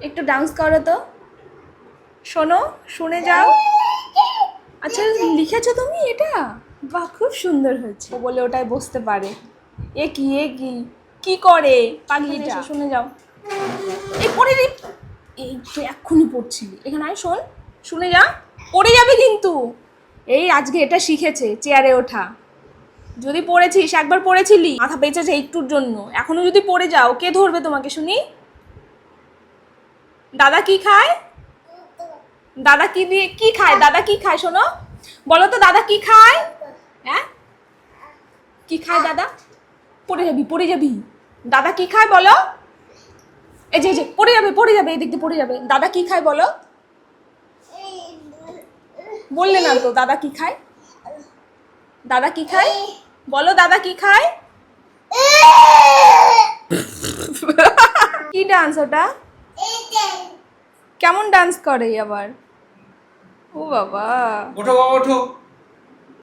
একটু ডান্স করো তো, শোনো, শুনে যাও। আচ্ছা, লিখেছো তুমি এটা? বাহ, খুব সুন্দর হয়েছে। ও বলে ওটাই বসতে পারে। এ কি, এ কি, কি করে পাগলিটা? শুনে যাও। এই পড়ে রে, এই তো এক্ষুনি পড়ছিলি, এখানে আয়, শোন, শুনে যা। পড়ে যাবে কিন্তু। এই আজকে এটা শিখেছে, চেয়ারে ওঠা। যদি পড়েছিস, একবার পড়েছিলি, মাথা বেঁচেছে একটুর জন্য, এখনো যদি পড়ে যাও, কে ধরবে তোমাকে শুনি? দাদা কি খায়? দাদা কি দিয়ে কি খায়? দাদা কি খায় শোনো? বলো তো, দাদা কি খায়? হ্যাঁ, কি খায় দাদা? পড়ে যাবি, পড়ে যাবি। দাদা কি খায় বলো? এই যে পড়ে যাবে, পড়ে যাবে, এই দিক দিয়ে পড়ে যাবে। দাদা কি খায় বলো? বললে না তো, দাদা কি খায়? দাদা কি খায় বলো? দাদা কি খায়? কি ডান্স ওটা? কেমন ডান্স করে আবার? ও বাবা, ওঠো বাবা ওঠো।